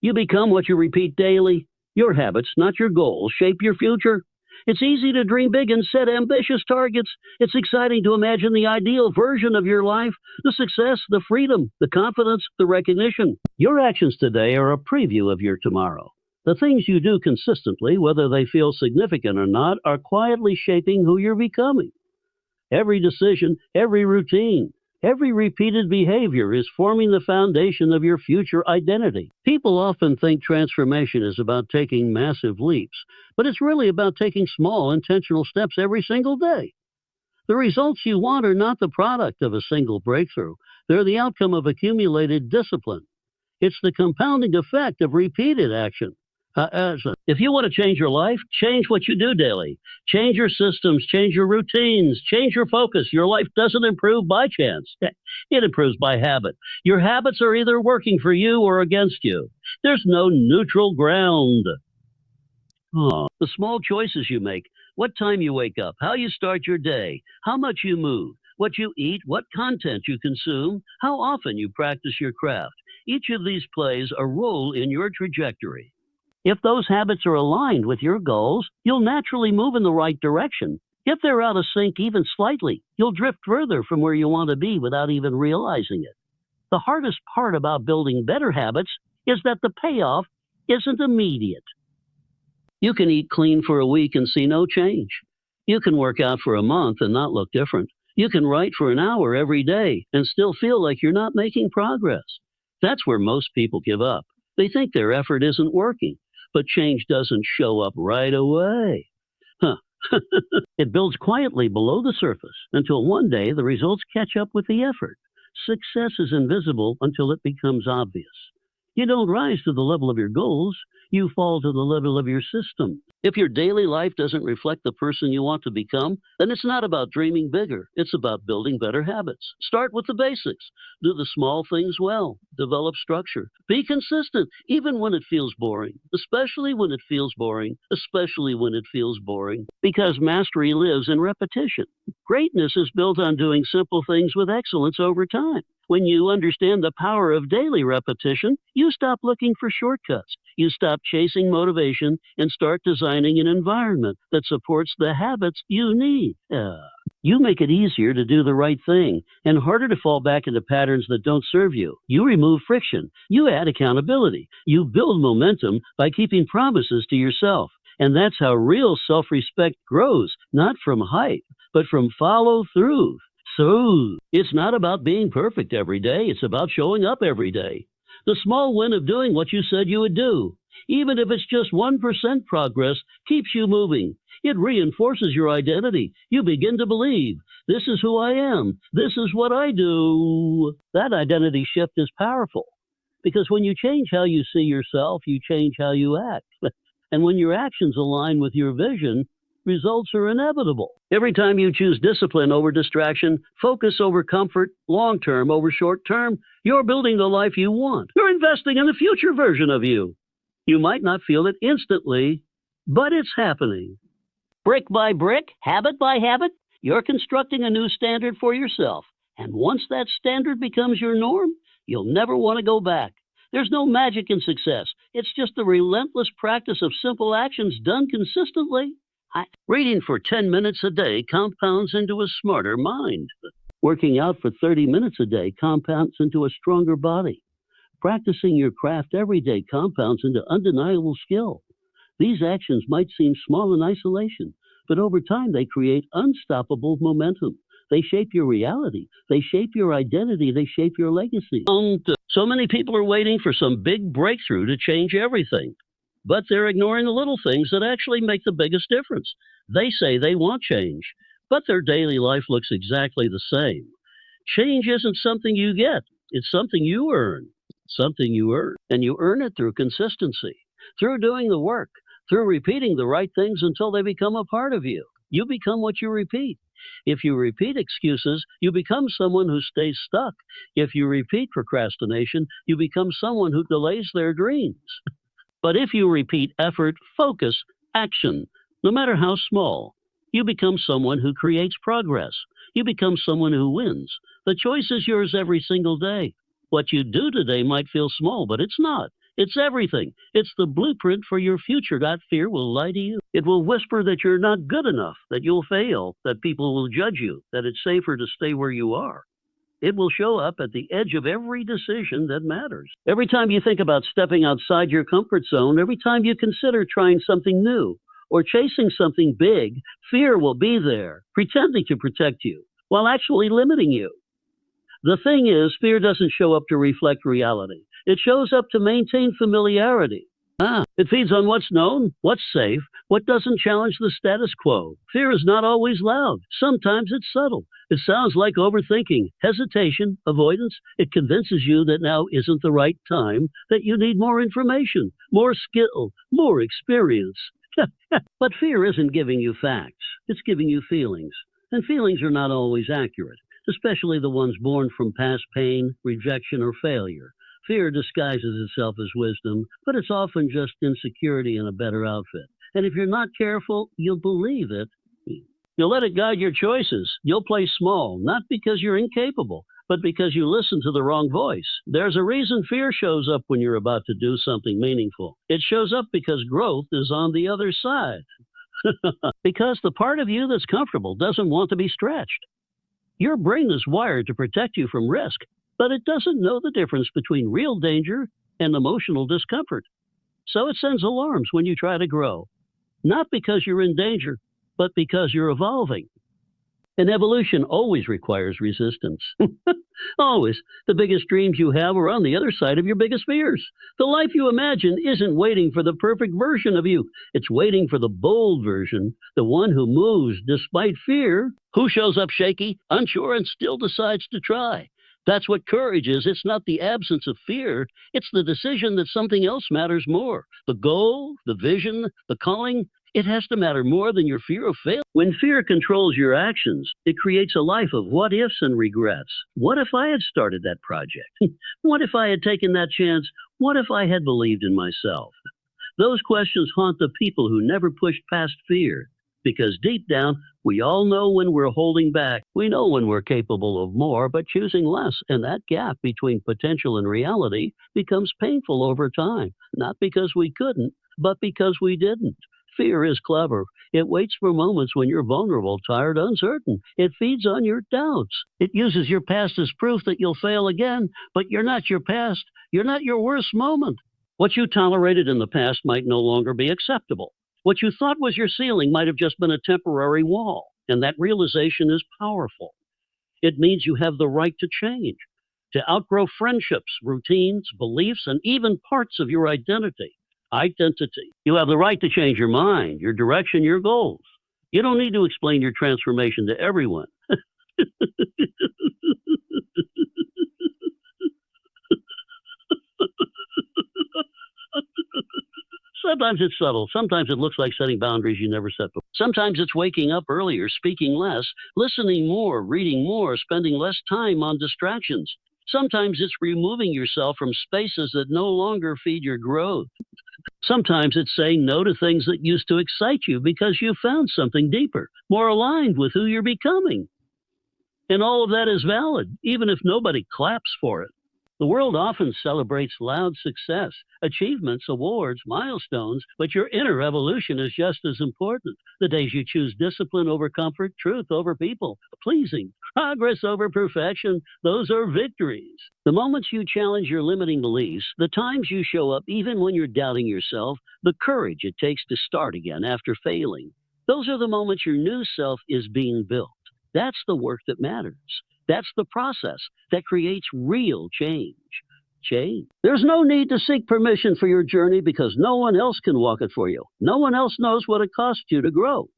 You become what you repeat daily. Your habits, not your goals, shape your future. It's easy to dream big and set ambitious targets. It's exciting to imagine the ideal version of your life, the success, the freedom, the confidence, the recognition. Your actions today are a preview of your tomorrow. The things you do consistently, whether they feel significant or not, are quietly shaping who you're becoming. Every decision, every routine, every repeated behavior is forming the foundation of your future identity. People often think transformation is about taking massive leaps, but it's really about taking small, intentional steps every single day. The results you want are not the product of a single breakthrough. They're the outcome of accumulated discipline. It's the compounding effect of repeated action. If you want to change your life, change what you do daily. Change your systems, change your routines, change your focus. Your life doesn't improve by chance. It improves by habit. Your habits are either working for you or against you. There's no neutral ground. The small choices you make, what time you wake up, how you start your day, how much you move, what you eat, what content you consume, how often you practice your craft. Each of these plays a role in your trajectory. If those habits are aligned with your goals, you'll naturally move in the right direction. If they're out of sync even slightly, you'll drift further from where you want to be without even realizing it. The hardest part about building better habits is that the payoff isn't immediate. You can eat clean for a week and see no change. You can work out for a month and not look different. You can write for an hour every day and still feel like you're not making progress. That's where most people give up. They think their effort isn't working, but change doesn't show up right away. It builds quietly below the surface until one day the results catch up with the effort. Success is invisible until it becomes obvious. You don't rise to the level of your goals, you fall to the level of your system. If your daily life doesn't reflect the person you want to become, then it's not about dreaming bigger. It's about building better habits. Start with the basics. Do the small things well. Develop structure. Be consistent, even when it feels boring. Especially when it feels boring. Especially when it feels boring. Because mastery lives in repetition. Greatness is built on doing simple things with excellence over time. When you understand the power of daily repetition, you stop looking for shortcuts. You stop chasing motivation and start designing an environment that supports the habits you need. You make it easier to do the right thing and harder to fall back into patterns that don't serve you. You remove friction. You add accountability. You build momentum by keeping promises to yourself. And that's how real self-respect grows, not from hype, but from follow-through. So, it's not about being perfect every day. It's about showing up every day. The small win of doing what you said you would do, even if it's just 1% progress, keeps you moving. It reinforces your identity. You begin to believe, this is who I am. This is what I do. That identity shift is powerful because when you change how you see yourself, you change how you act. And when your actions align with your vision, results are inevitable. Every time you choose discipline over distraction, focus over comfort, long-term over short-term, you're building the life you want. You're investing in the future version of you. You might not feel it instantly, but it's happening. Brick by brick, habit by habit, you're constructing a new standard for yourself. And once that standard becomes your norm, you'll never want to go back. There's no magic in success. It's just the relentless practice of simple actions done consistently. Reading for 10 minutes a day compounds into a smarter mind. Working out for 30 minutes a day compounds into a stronger body. Practicing your craft every day compounds into undeniable skill. These actions might seem small in isolation, but over time they create unstoppable momentum. They shape your reality. They shape your identity. They shape your legacy. So many people are waiting for some big breakthrough to change everything. But they're ignoring the little things that actually make the biggest difference. They say they want change, but their daily life looks exactly the same. Change isn't something you get. It's something you earn. Something you earn. And you earn it through consistency, through doing the work, through repeating the right things until they become a part of you. You become what you repeat. If you repeat excuses, you become someone who stays stuck. If you repeat procrastination, you become someone who delays their dreams. But if you repeat effort, focus, action, no matter how small, you become someone who creates progress. You become someone who wins. The choice is yours every single day. What you do today might feel small, but it's not. It's everything. It's the blueprint for your future. That fear will lie to you. It will whisper that you're not good enough, that you'll fail, that people will judge you, that it's safer to stay where you are. It will show up at the edge of every decision that matters. Every time you think about stepping outside your comfort zone, every time you consider trying something new or chasing something big, fear will be there, pretending to protect you while actually limiting you. The thing is, fear doesn't show up to reflect reality. It shows up to maintain familiarity. It feeds on what's known, what's safe, what doesn't challenge the status quo. Fear is not always loud. Sometimes it's subtle. It sounds like overthinking, hesitation, avoidance. It convinces you that now isn't the right time, that you need more information, more skill, more experience. But fear isn't giving you facts. It's giving you feelings. And feelings are not always accurate, especially the ones born from past pain, rejection, or failure. Fear disguises itself as wisdom, but it's often just insecurity in a better outfit. And if you're not careful, you'll believe it. You'll let it guide your choices. You'll play small, not because you're incapable, but because you listen to the wrong voice. There's a reason fear shows up when you're about to do something meaningful. It shows up because growth is on the other side. Because the part of you that's comfortable doesn't want to be stretched. Your brain is wired to protect you from risk, but it doesn't know the difference between real danger and emotional discomfort. So it sends alarms when you try to grow, not because you're in danger, but because you're evolving. And evolution always requires resistance. Always. The biggest dreams you have are on the other side of your biggest fears. The life you imagine isn't waiting for the perfect version of you. It's waiting for the bold version, the one who moves despite fear, who shows up shaky, unsure, and still decides to try. That's what courage is. It's not the absence of fear. It's the decision that something else matters more. The goal, the vision, the calling. It has to matter more than your fear of failure. When fear controls your actions, it creates a life of what ifs and regrets. What if I had started that project? What if I had taken that chance? What if I had believed in myself? Those questions haunt the people who never pushed past fear. Because deep down, we all know when we're holding back. We know when we're capable of more, but choosing less. And that gap between potential and reality becomes painful over time. Not because we couldn't, but because we didn't. Fear is clever. It waits for moments when you're vulnerable, tired, uncertain. It feeds on your doubts. It uses your past as proof that you'll fail again, but you're not your past. You're not your worst moment. What you tolerated in the past might no longer be acceptable. What you thought was your ceiling might have just been a temporary wall, and that realization is powerful. It means you have the right to change, to outgrow friendships, routines, beliefs, and even parts of your identity. Identity. You have the right to change your mind, your direction, your goals. You don't need to explain your transformation to everyone. Sometimes it's subtle. Sometimes it looks like setting boundaries you never set before. Sometimes it's waking up earlier, speaking less, listening more, reading more, spending less time on distractions. Sometimes it's removing yourself from spaces that no longer feed your growth. Sometimes it's saying no to things that used to excite you because you found something deeper, more aligned with who you're becoming. And all of that is valid, even if nobody claps for it. The world often celebrates loud success, achievements, awards, milestones, but your inner evolution is just as important. The days you choose discipline over comfort, truth over people, pleasing, progress over perfection, those are victories. The moments you challenge your limiting beliefs, the times you show up even when you're doubting yourself, the courage it takes to start again after failing, those are the moments your new self is being built. That's the work that matters. That's the process that creates real change. Change. There's no need to seek permission for your journey because no one else can walk it for you. No one else knows what it costs you to grow.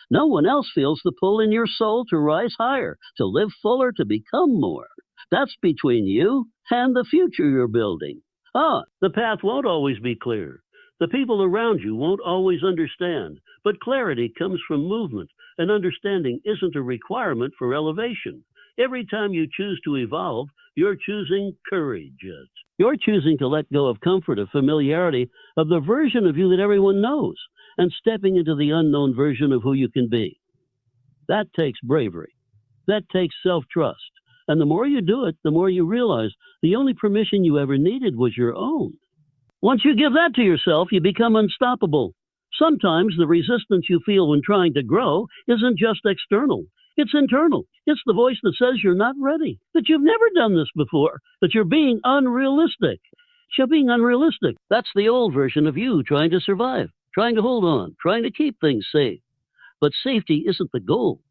No one else feels the pull in your soul to rise higher, to live fuller, to become more. That's between you and the future you're building. The path won't always be clear. The people around you won't always understand, but clarity comes from movement, and understanding isn't a requirement for elevation. Every time you choose to evolve, you're choosing courage. You're choosing to let go of comfort, of familiarity, of the version of you that everyone knows, and stepping into the unknown version of who you can be. That takes bravery. That takes self-trust. And the more you do it, the more you realize the only permission you ever needed was your own. Once you give that to yourself, you become unstoppable. Sometimes the resistance you feel when trying to grow isn't just external, it's internal. It's the voice that says you're not ready, that you've never done this before, that you're being unrealistic. You're being unrealistic. That's the old version of you trying to survive, trying to hold on, trying to keep things safe. But safety isn't the goal.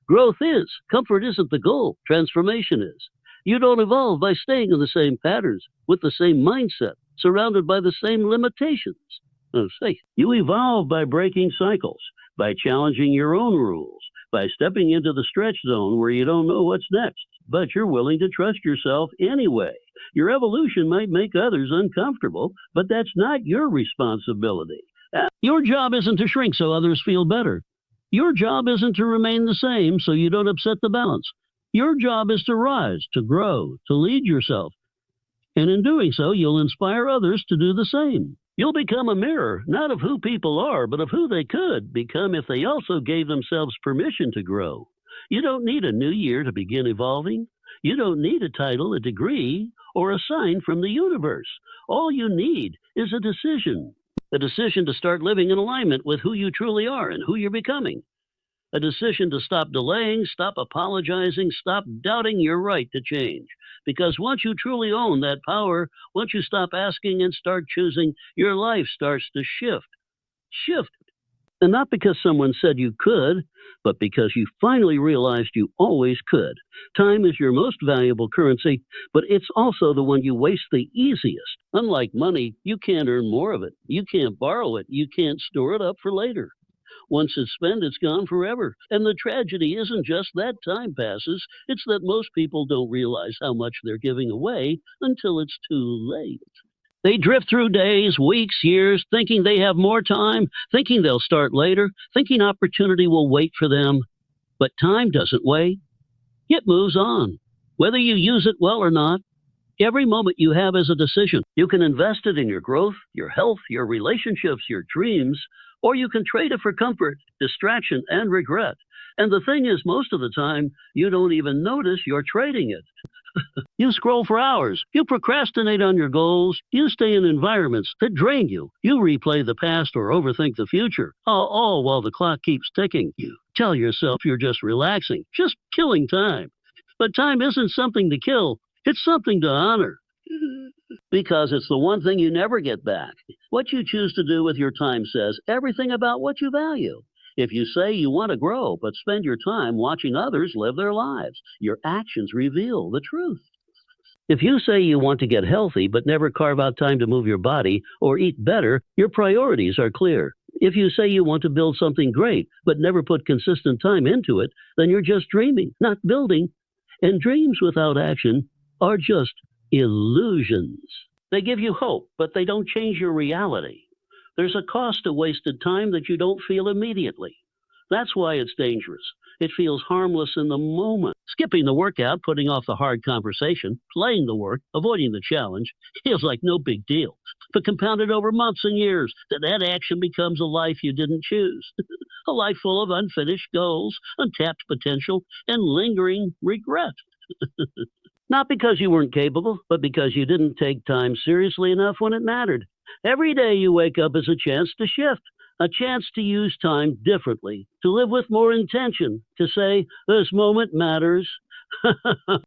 Growth is. Comfort isn't the goal. Transformation is. You don't evolve by staying in the same patterns, with the same mindset, surrounded by the same limitations. Oh, say, you evolve by breaking cycles, by challenging your own rules, by stepping into the stretch zone where you don't know what's next, but you're willing to trust yourself anyway. Your evolution might make others uncomfortable, but that's not your responsibility. Your job isn't to shrink so others feel better. Your job isn't to remain the same so you don't upset the balance. Your job is to rise, to grow, to lead yourself. And in doing so, you'll inspire others to do the same. You'll become a mirror, not of who people are, but of who they could become if they also gave themselves permission to grow. You don't need a new year to begin evolving. You don't need a title, a degree, or a sign from the universe. All you need is a decision to start living in alignment with who you truly are and who you're becoming. A decision to stop delaying, stop apologizing, stop doubting your right to change. Because once you truly own that power, once you stop asking and start choosing, your life starts to shift. Shift. And not because someone said you could, but because you finally realized you always could. Time is your most valuable currency, but it's also the one you waste the easiest. Unlike money, you can't earn more of it. You can't borrow it. You can't store it up for later. Once it's spent, it's gone forever. And the tragedy isn't just that time passes, it's that most people don't realize how much they're giving away until it's too late. They drift through days, weeks, years, thinking they have more time, thinking they'll start later, thinking opportunity will wait for them. But time doesn't wait. It moves on. Whether you use it well or not, every moment you have is a decision. You can invest it in your growth, your health, your relationships, your dreams, or you can trade it for comfort, distraction, and regret. And the thing is, most of the time, you don't even notice you're trading it. You scroll for hours. You procrastinate on your goals. You stay in environments that drain you. You replay the past or overthink the future, all while the clock keeps ticking. You tell yourself you're just relaxing, just killing time. But time isn't something to kill. It's something to honor. Because it's the one thing you never get back. What you choose to do with your time says everything about what you value. If you say you want to grow, but spend your time watching others live their lives, your actions reveal the truth. If you say you want to get healthy, but never carve out time to move your body or eat better, your priorities are clear. If you say you want to build something great, but never put consistent time into it, then you're just dreaming, not building. And dreams without action are just illusions. They give you hope, but they don't change your reality. There's a cost to wasted time that you don't feel immediately. That's why it's dangerous. It feels harmless in the moment. Skipping the workout, putting off the hard conversation, playing the work, avoiding the challenge, feels like no big deal. But compounded over months and years, that action becomes a life you didn't choose. A life full of unfinished goals, untapped potential, and lingering regret. Not because you weren't capable, but because you didn't take time seriously enough when it mattered. Every day you wake up is a chance to shift, a chance to use time differently, to live with more intention, to say, this moment matters.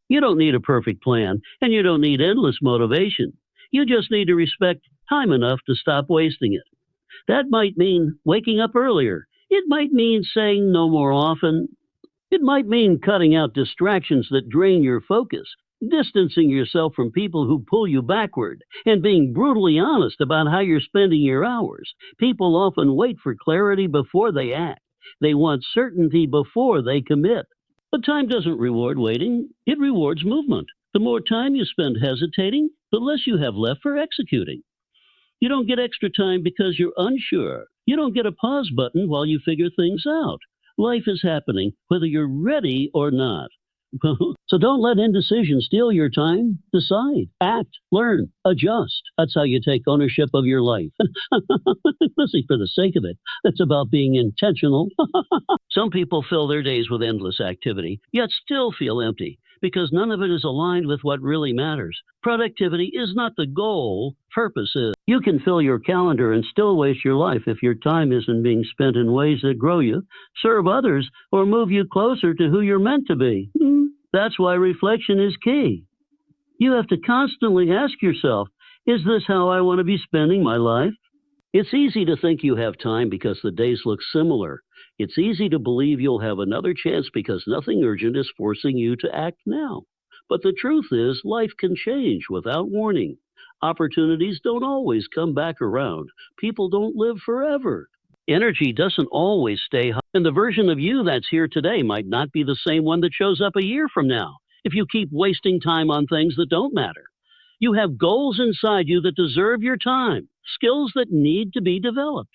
You don't need a perfect plan, and you don't need endless motivation. You just need to respect time enough to stop wasting it. That might mean waking up earlier. It might mean saying no more often. It might mean cutting out distractions that drain your focus, distancing yourself from people who pull you backward, and being brutally honest about how you're spending your hours. People often wait for clarity before they act. They want certainty before they commit. But time doesn't reward waiting, it rewards movement. The more time you spend hesitating, the less you have left for executing. You don't get extra time because you're unsure. You don't get a pause button while you figure things out. Life is happening, whether you're ready or not. So don't let indecision steal your time. Decide, act, learn, adjust. That's how you take ownership of your life. Listen, for the sake of it, it's about being intentional. Some people fill their days with endless activity, yet still feel empty because none of it is aligned with what really matters. Productivity is not the goal, purpose is. You can fill your calendar and still waste your life if your time isn't being spent in ways that grow you, serve others, or move you closer to who you're meant to be. That's why reflection is key. You have to constantly ask yourself, is this how I want to be spending my life? It's easy to think you have time because the days look similar. It's easy to believe you'll have another chance because nothing urgent is forcing you to act now. But the truth is, life can change without warning. Opportunities don't always come back around. People don't live forever. Energy doesn't always stay high, and the version of you that's here today might not be the same one that shows up a year from now if you keep wasting time on things that don't matter. You have goals inside you that deserve your time, skills that need to be developed,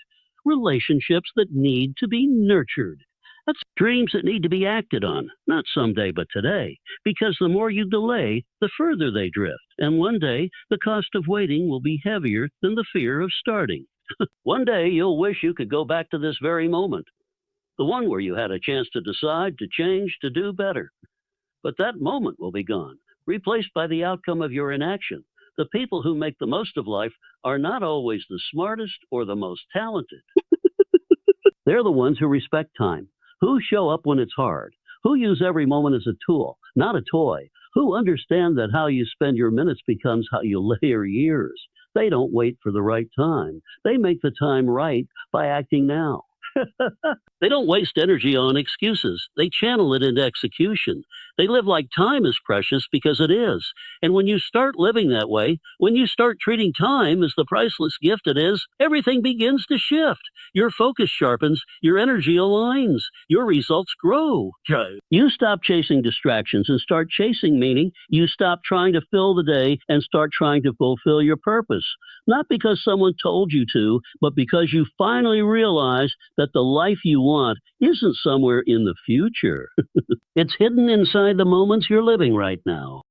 relationships that need to be nurtured. That's dreams that need to be acted on, not someday but today, because the more you delay, the further they drift, and one day the cost of waiting will be heavier than the fear of starting. One day you'll wish you could go back to this very moment, the one where you had a chance to decide, to change, to do better. But that moment will be gone, replaced by the outcome of your inaction. The people who make the most of life are not always the smartest or the most talented. They're the ones who respect time, who show up when it's hard, who use every moment as a tool, not a toy, who understand that how you spend your minutes becomes how you live your years. They don't wait for the right time. They make the time right by acting now. They don't waste energy on excuses. They channel it into execution. They live like time is precious because it is. And when you start living that way, when you start treating time as the priceless gift it is, everything begins to shift. Your focus sharpens, your energy aligns, your results grow. You stop chasing distractions and start chasing meaning. You stop trying to fill the day and start trying to fulfill your purpose. Not because someone told you to, but because you finally realize that the life you want isn't somewhere in the future. It's hidden inside the moments you're living right now.